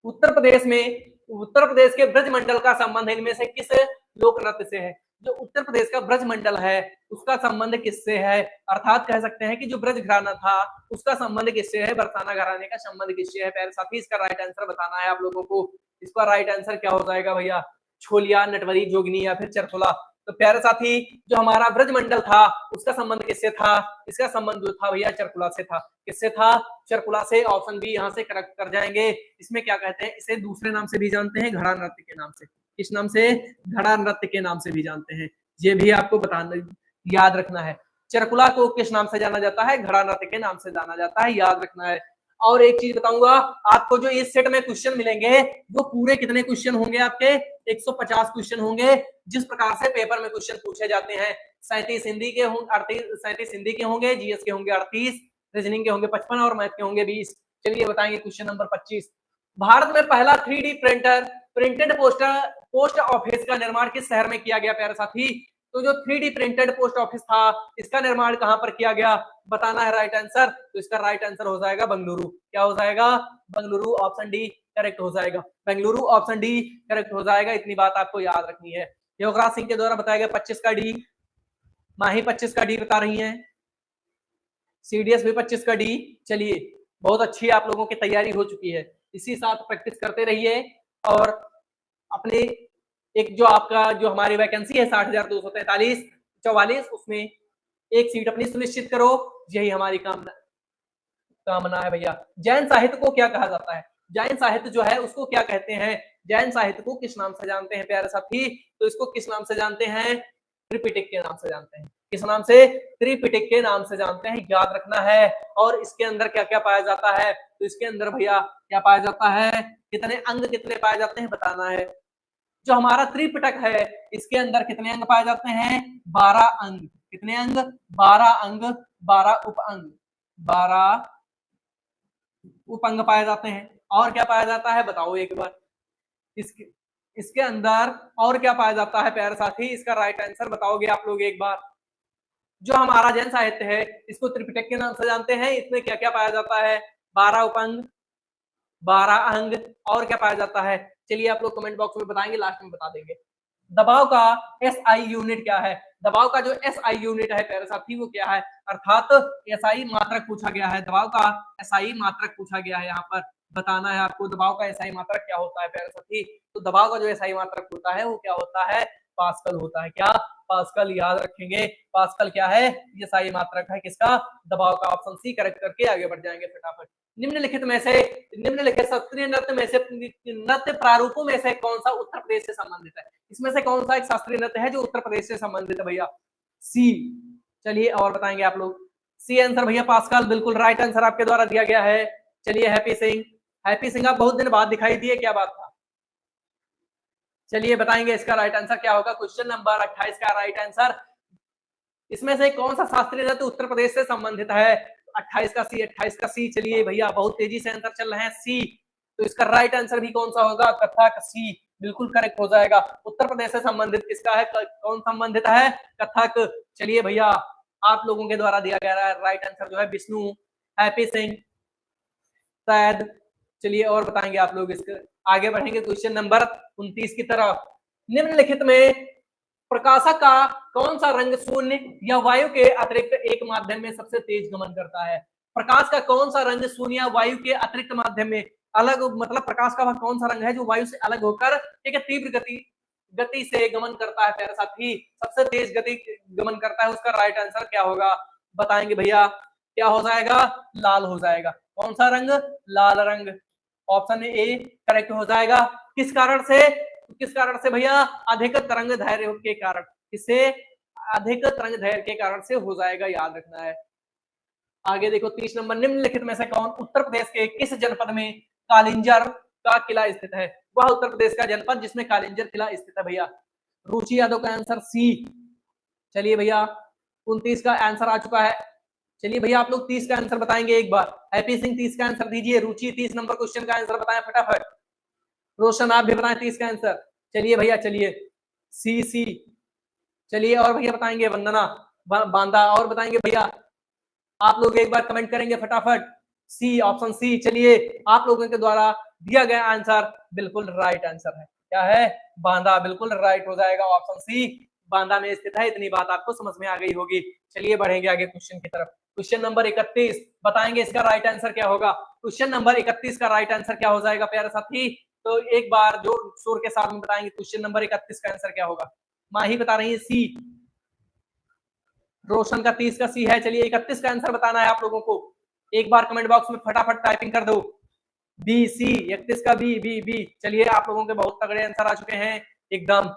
उत्तर प्रदेश में, उत्तर प्रदेश के ब्रजमंडल का संबंध इनमें से किस लोक नृत्य से है, जो उत्तर प्रदेश का ब्रजमंडल है उसका संबंध किससे है, अर्थात कह सकते हैं कि जो ब्रज घराना था उसका संबंध किससे है, बरसाना घराने का संबंध किससे है। प्यारे साथी इसका राइट आंसर बताना है आप लोगों को, इसका राइट आंसर क्या हो जाएगा भैया, छोलिया, नटवरी, जोगनी या फिर चरथुला। तो प्यारे साथी जो हमारा ब्रजमंडल था उसका संबंध किससे था, इसका संबंध जो था भैया चरकुला से था, किससे था, चरकुला से। ऑप्शन बी यहाँ से करेक्ट कर जाएंगे। इसमें क्या कहते हैं, इसे दूसरे नाम से भी जानते हैं, घड़ा नृत्य के नाम से, किस नाम से, घड़ा नृत्य के नाम से भी जानते हैं, ये भी आपको बताना, याद रखना है। चरकुला को किस नाम से जाना जाता है, घड़ा नृत्य के नाम से जाना जाता है, याद रखना है। और एक चीज बताऊंगा आपको, जो इस सेट में क्वेश्चन मिलेंगे वो पूरे कितने क्वेश्चन होंगे आपके, 150 क्वेश्चन होंगे। जिस प्रकार से पेपर में क्वेश्चन पूछे जाते हैं, 37 हिंदी के होंगे, 37 हिंदी के होंगे, जीएस के होंगे 38, रीजनिंग के होंगे 55 और मैथ के होंगे 20। चलिए बताएंगे क्वेश्चन नंबर 25, भारत में पहला 3D printer printed post office का निर्माण किस शहर में किया गया प्यारे साथी। तो जो 3D प्रिंटेड पोस्ट ऑफिस था इसका निर्माण कहां पर किया गया, बताना है राइट आंसर। तो इसका राइट आंसर हो जाएगा बेंगलुरु, क्या हो जाएगा, बेंगलुरु, ऑप्शन डी करेक्ट हो जाएगा, बेंगलुरु ऑप्शन डी करेक्ट हो जाएगा। इतनी बात आपको याद रखनी है। योगराज सिंह के द्वारा बताया गया 25 का डी, माही 25 का डी बता रही है, सीडीएस भी 25 का डी। चलिए बहुत अच्छी आप लोगों की तैयारी हो चुकी है, इसी साथ प्रैक्टिस करते रहिए और अपने एक जो आपका जो हमारी वैकेंसी है 60,243 44, उसमें एक सीट अपनी सुनिश्चित करो, यही हमारी कामना है भैया। जैन साहित्य को क्या कहा जाता है? जैन साहित्य जो है उसको क्या कहते हैं? जैन साहित्य को किस नाम से जानते हैं प्यारे साथी? तो इसको किस नाम से जानते हैं? त्रिपिटक के नाम से जानते हैं। किस नाम से? त्रिपिटक के नाम से जानते हैं, याद रखना है। और इसके अंदर क्या क्या पाया जाता है? तो इसके अंदर भैया क्या पाया जाता है? कितने अंग कितने पाए जाते हैं बताना है। जो हमारा त्रिपिटक है इसके अंदर कितने अंग पाए जाते हैं? 12 अंग। कितने अंग? 12 अंग, 12 उप अंग, 12 उप अंग पाए जाते हैं। और क्या पाया जाता है बताओ एक बार। इसके अंदर और क्या पाया जाता है प्यारे साथी? इसका राइट आंसर बताओगे आप लोग एक बार। जो हमारा जैन साहित्य है इसको त्रिपिटक के नाम से जानते हैं, इसमें क्या क्या पाया जाता है? 12 उपअंग, 12 अंग, और क्या पाया जाता है? चलिए आप लोग कमेंट बॉक्स में बताएंगे, लास्ट में बता देंगे। दबाव का एसआई यूनिट क्या है? दबाव का जो एसआई यूनिट है प्यारे साथी वो क्या है? अर्थात एसआई मात्रक पूछा गया है, दबाव का एसआई मात्रक पूछा गया है। यहाँ पर बताना है आपको दबाव का एसआई मात्रक क्या होता है प्यारे साथी। तो दबाव का जो एसआई मात्रक होता है वो क्या होता है? पास्कल होता है। क्या? पास्कल, याद रखेंगे। पास्कल क्या है? ये एसआई मात्रक है किसका? दबाव का। ऑप्शन सी करेक्ट करके आगे बढ़ जाएंगे फटाफट। निम्नलिखित शास्त्रीय नृत्य में से नृत्य प्रारूपों में से कौन सा उत्तर प्रदेश से संबंधित है? इसमें से कौन सा एक शास्त्रीय नृत्य है जो उत्तर प्रदेश से संबंधित है भैया? सी। चलिए और बताएंगे आप लोग। सी आंसर भैया पास्कल, बिल्कुल राइट आंसर आपके द्वारा दिया गया है। चलिए हैप्पी सिंह, हैप्पी सिंह आप बहुत दिन बाद दिखाई दिए, क्या बात था? चलिए बताएंगे इसका राइट आंसर क्या होगा। क्वेश्चन नंबर 28 का राइट आंसर, इसमें से कौन सा शास्त्रीय नृत्य उत्तर प्रदेश से संबंधित है? 28 का सी, 28 का सी। चलिए भैया बहुत तेजी से आंसर चल रहे हैं, सी। तो इसका राइट आंसर भी कौन सा होगा? कथक, सी बिल्कुल करेक्ट हो जाएगा। उत्तर प्रदेश से संबंधित किसका है? कौन संबंधित है? कथक। चलिए भैया आप लोगों के द्वारा दिया गया राइट आंसर जो है विष्णु, हैप्पी सिंह, शायद। चलिए और बताएंगे आप लोग इसके आगे बढ़ेंगे क्वेश्चन नंबर 29 की तरफ। निम्नलिखित में प्रकाशक का कौन सा रंग शून्य या वायु के अतिरिक्त एक माध्यम में सबसे तेज गमन करता है? प्रकाश का कौन सा रंग शून्य या वायु के अतिरिक्त माध्यम में अलग, मतलब प्रकाश का वह कौन सा रंग है जो वायु से अलग होकर एक तीव्र गति से गमन करता है प्यारे साथी? सबसे तेज गति गमन करता है, उसका राइट आंसर क्या होगा बताएंगे भैया। क्या हो जाएगा? लाल हो जाएगा। कौन सा रंग? लाल रंग। ऑप्शन ए करेक्ट हो जाएगा। किस कारण से? किस कारण से भैया? अधिक तरंग दैर्घ्य के कारण। किससे? अधिक तरंग दैर्घ्य के कारण से हो जाएगा, याद रखना है। आगे देखो 30 नंबर, निम्नलिखित में से कौन उत्तर प्रदेश के किस जनपद में कालिंजर का किला स्थित है? वह उत्तर प्रदेश का जनपद जिसमें कालिंजर किला स्थित है भैया। रुचि यादव का आंसर सी। चलिए भैया 29 का आंसर आ चुका है। चलिए भैया आप लोग 30 का आंसर बताएंगे एक बार। हैप्पी सिंह 30 का आंसर दीजिए, रुचि 30 नंबर क्वेश्चन का आंसर बताएं फटाफट। रोशन आप भी बताएं 30 का आंसर। चलिए भैया चलिए सी, सी। चलिए और भैया बताएंगे वंदना बांदा, और बताएंगे भैया आप लोग एक बार कमेंट करेंगे फटाफट। सी, ऑप्शन सी। चलिए आप लोगों के द्वारा दिया गया आंसर बिल्कुल राइट आंसर है। क्या है? बांदा, बिल्कुल राइट हो जाएगा ऑप्शन सी, बांदा में स्थित है। इतनी बात आपको समझ में आ गई होगी। चलिए बढ़ेंगे आगे क्वेश्चन की तरफ। क्वेश्चन नंबर 31 बताएंगे इसका राइट आंसर क्या होगा। क्वेश्चन नंबर 31 का राइट आंसर क्या हो जाएगा प्यारे साथी? तो एक बार जोर शोर के साथ में बताएंगे क्वेश्चन नंबर 31 का आंसर क्या होगा। माही बता रही है सी, रोशन का 30 का सी है। चलिए 31 का आंसर बताना है आप लोगों को। एक बार कमेंट बॉक्स में फटाफट टाइपिंग कर दो। बी, सी, 31 का बी, बी, बी। चलिए आप लोगों के बहुत तगड़े आंसर आ चुके हैं एकदम।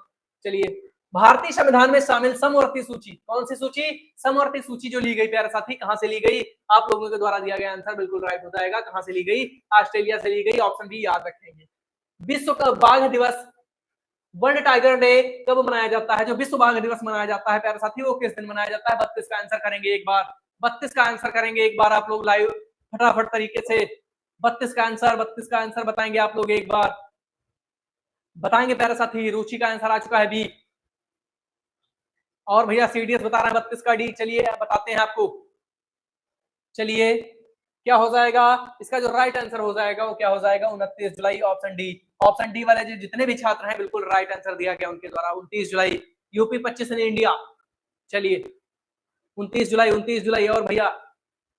चलिए भारतीय संविधान में शामिल समवर्ती सूची, कौन सी सूची? समवर्ती सूची जो ली गई प्यारे साथी, कहां से ली गई? आप लोगों के द्वारा दिया गया आंसर बिल्कुल राइट हो जाएगा। कहां से ली गई? ऑस्ट्रेलिया से ली गई। ऑप्शन बी याद रखेंगे। विश्व का बाघ दिवस, वर्ल्ड टाइगर डे कब मनाया जाता है? जो विश्व बाघ दिवस मनाया जाता है प्यारे साथी वो किस दिन मनाया जाता है? 32 का आंसर करेंगे एक बार। 32 का आंसर करेंगे एक बार आप लोग लाइव फटाफट तरीके से। 32 का आंसर बताएंगे आप लोग एक बार। बताएंगे प्यारे साथी। रुचि का आंसर आ चुका है बी, और भैया सीडीएस बता रहा है 32 का डी। चलिए बताते हैं आपको। चलिए क्या हो जाएगा इसका जो राइट आंसर हो जाएगा वो क्या हो जाएगा? 29 जुलाई, ऑप्शन डी। ऑप्शन डी वाले जो जितने भी छात्र हैं बिल्कुल राइट आंसर दिया गया उनके द्वारा 29 जुलाई, यूपी 25 इन इंडिया। चलिए 29 जुलाई 29 जुलाई। और भैया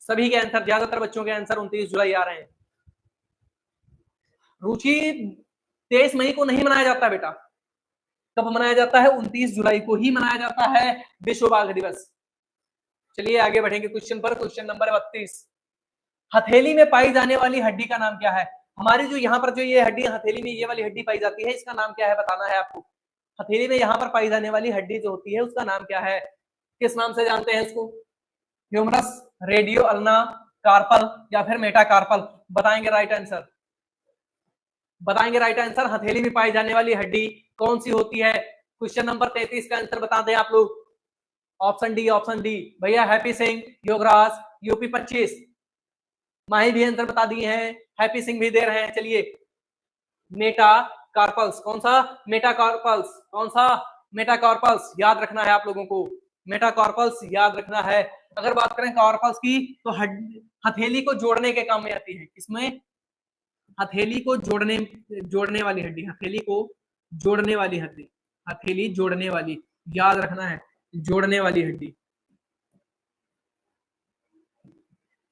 सभी के आंसर, ज्यादातर बच्चों के आंसर 29 जुलाई आ रहे हैं। रुचि 23 मई को नहीं मनाया जाता बेटा, कब मनाया जाता है? 29 जुलाई को ही मनाया जाता है विश्व बाघ दिवस। चलिए आगे बढ़ेंगे क्वेश्चन पर। क्वेश्चन नंबर 32, हथेली में पाई जाने वाली हड्डी का नाम क्या है? हमारी जो यहाँ पर जो ये हड्डी हथेली में ये वाली हड्डी पाई जाती है, इसका नाम क्या है बताना है आपको। हथेली में यहाँ पर पाई जाने वाली हड्डी जो होती है उसका नाम क्या है? किस नाम से जानते हैं इसको? ह्यूमरस, रेडियो अल्ना, कार्पल या फिर मेटाकार्पल? बताएंगे राइट आंसर, बताएंगे राइट आंसर। हथेली में पाई जाने वाली हड्डी कौन सी होती है? क्वेश्चन नंबर 33 का आंसर बता दें आप लोग। ऑप्शन डी, ऑप्शन डी भैया। Happy Singh, Yograj, UP 25। माही भी आंसर बता दिए हैं, हैप्पी सिंह भी दे रहे हैं। चलिए, मेटाकार्पल्स। कौन सा? मेटाकार्पल्स। कौन सा? मेटाकार्पल्स। याद रखना है आप लोगों को, मेटाकार्पल्स याद रखना है। अगर बात करें कार्पल्स की तो हथेली को जोड़ने के काम में आती है। किसमें? हथेली को जोड़ने वाली हड्डी, हथेली को जोड़ने वाली हड्डी, हथेली जोड़ने वाली, याद रखना है, जोड़ने वाली हड्डी,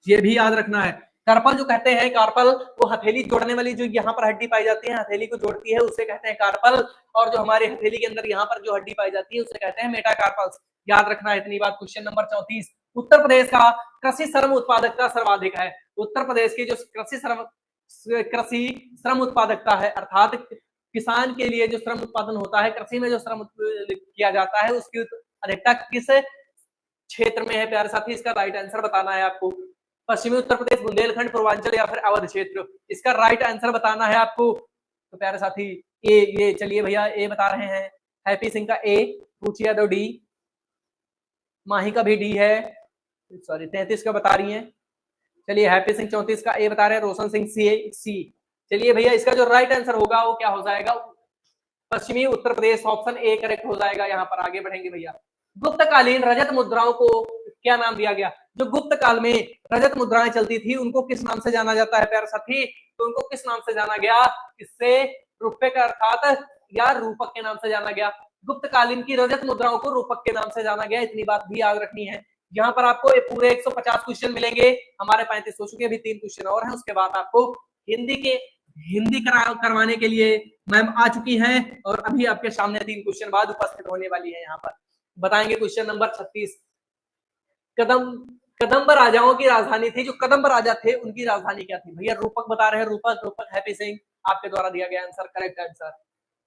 ये भी याद रखना है। कार्पल जो कहते हैं, कार्पल वो हथेली जोड़ने वाली जो यहाँ पर हड्डी पाई जाती है, हथेली को जोड़ती है, उसे कहते हैं कार्पल। और जो हमारे हथेली के अंदर यहाँ पर जो हड्डी पाई जाती है उसे कहते हैं मेटाकार्पल्स। याद रखना है इतनी बात। क्वेश्चन नंबर 34, उत्तर प्रदेश का कृषि श्रम उत्पादकता सर्वाधिक है। उत्तर प्रदेश की जो कृषि श्रम उत्पादकता है, अर्थात किसान के लिए जो श्रम उत्पादन होता है, कृषि में जो श्रम किया जाता है, उसकी अधिकता किस क्षेत्र में है प्यारे साथी? इसका राइट आंसर बताना है आपको। पश्चिमी उत्तर प्रदेश, बुंदेलखंड, पूर्वांचल या फिर अवध क्षेत्र? इसका राइट आंसर बताना है आपको। तो प्यारे साथी ए, ये चलिए भैया ए बता रहे हैं। हैप्पी सिंह का ए, रुचि यादव डी, माही का भी डी है, सॉरी 33 का बता रही है। चलिए हैप्पी सिंह 34 का ए बता रहे हैं, रोशन सिंह सी। चलिए भैया इसका जो राइट आंसर होगा वो क्या हो जाएगा? पश्चिमी Uttar Pradesh, option A correct हो जाएगा। यहाँ पर आगे बढ़ेंगे भैया। गुप्तकालीन रजत मुद्राओं को क्या नाम दिया गया? जो गुप्त काल में रजत मुद्राएं चलती थी उनको किस नाम से जाना जाता है प्यारे साथी? तो उनको किस नाम से जाना गया? इससे रुपए का अर्थात या रूपक के नाम से जाना गया। गुप्तकालीन की रजत मुद्राओं को रूपक के नाम से जाना गया, इतनी बात भी याद रखनी है। यहाँ पर आपको पूरे 150 क्वेश्चन मिलेंगे। हमारे 35 हो चुके, अभी 3 क्वेश्चन और हैं, उसके बाद आपको हिंदी करवाने के लिए मैम आ चुकी हैं और अभी आपके सामने 3 क्वेश्चन बाद उपस्थित होने वाली है। यहाँ पर बताएंगे क्वेश्चन नंबर 36, कदम्ब राजाओं की राजधानी थी, जो कदम्ब राजा थे उनकी राजधानी क्या थी? भैया रूपक बता रहे हैं, रूपक हैप्पी सिंह आपके द्वारा दिया गया आंसर, करेक्ट आंसर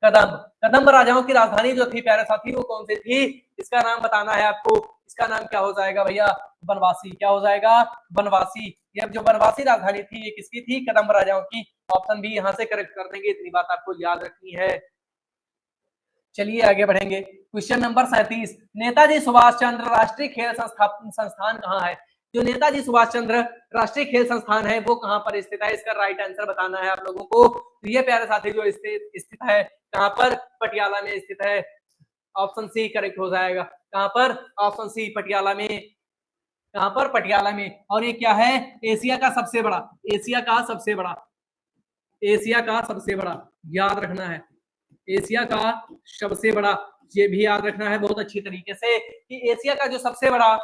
कदम्ब राजाओं की राजधानी जो थी प्यारे साथी वो कौन सी थी? इसका नाम बताना है आपको। इसका नाम क्या हो जाएगा भैया? बनवासी। क्या हो जाएगा? बनवासी। ये जो बनवासी राजधानी थी ये किसकी थी? कदम्ब राजाओं की। ऑप्शन बी यहाँ से करेक्ट कर देंगे, इतनी बात आपको याद रखनी है। चलिए आगे बढ़ेंगे। क्वेश्चन नंबर 37, नेताजी सुभाष चंद्र राष्ट्रीय खेल संस्थान कहाँ है? जो नेताजी सुभाष चंद्र राष्ट्रीय खेल संस्थान है वो कहाँ पर स्थित है? इसका राइट आंसर बताना है आप लोगों को। तो ये प्यारे साथी जो स्थित है कहाँ पर? पटियाला में स्थित है। ऑप्शन सी करेक्ट हो जाएगा। कहाँ पर? ऑप्शन सी पटियाला में। कहाँ पर? पटियाला में। और ये क्या है? एशिया का सबसे बड़ा, एशिया का सबसे बड़ा, एशिया का सबसे बड़ा, याद रखना है, एशिया का सबसे बड़ा, ये भी याद रखना है बहुत अच्छी तरीके से कि एशिया का जो सबसे बड़ा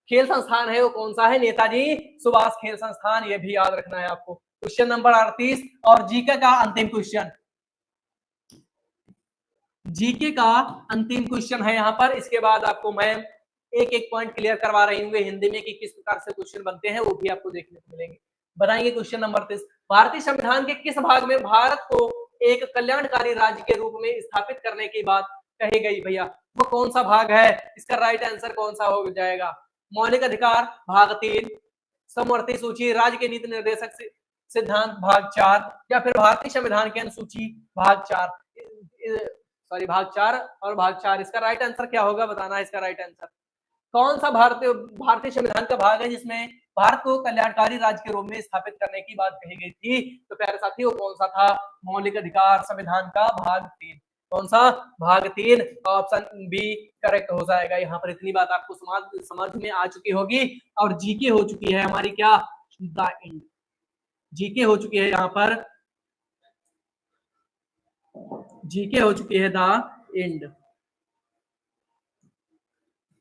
खेल संस्थान है वो कौन सा है? नेताजी सुभाष खेल संस्थान, ये भी याद रखना है आपको। क्वेश्चन नंबर 38 और जीके का अंतिम क्वेश्चन, जीके का अंतिम क्वेश्चन है यहाँ पर। इसके बाद आपको मैं एक एक पॉइंट क्लियर करवा रही हूँ हिंदी में कि किस प्रकार से क्वेश्चन बनते हैं, वो भी आपको देखने को मिलेंगे। बताएंगे क्वेश्चन नंबर 30, भारतीय संविधान के किस भाग में भारत को एक कल्याणकारी राज्य के रूप में स्थापित करने की बात कही गई? भैया वो कौन सा भाग है? इसका राइट आंसर कौन सा हो जाएगा? मौलिक अधिकार भाग 3, समवर्ती सूची, राज्य के नीति निर्देशक सिद्धांत भाग 4, या फिर भारतीय संविधान की अनुसूची भाग 4, सॉरी भाग 4 और भाग 4। इसका राइट आंसर क्या होगा बताना है। इसका राइट आंसर कौन सा भारतीय संविधान का भाग है जिसमें भारत को कल्याणकारी राज्य के रूप में स्थापित करने की बात कही गई थी? तो प्यारे साथी वो कौन सा था? मौलिक अधिकार संविधान का भाग 3। कौन सा? भाग 3, ऑप्शन बी करेक्ट हो जाएगा। यहाँ पर इतनी बात आपको समझ में आ चुकी होगी। और जीके हो चुकी है हमारी क्या? The end. जीके हो चुकी है यहाँ पर, जीके हो चुकी है द एंड,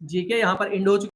जीके यहाँ पर एंड हो चुकी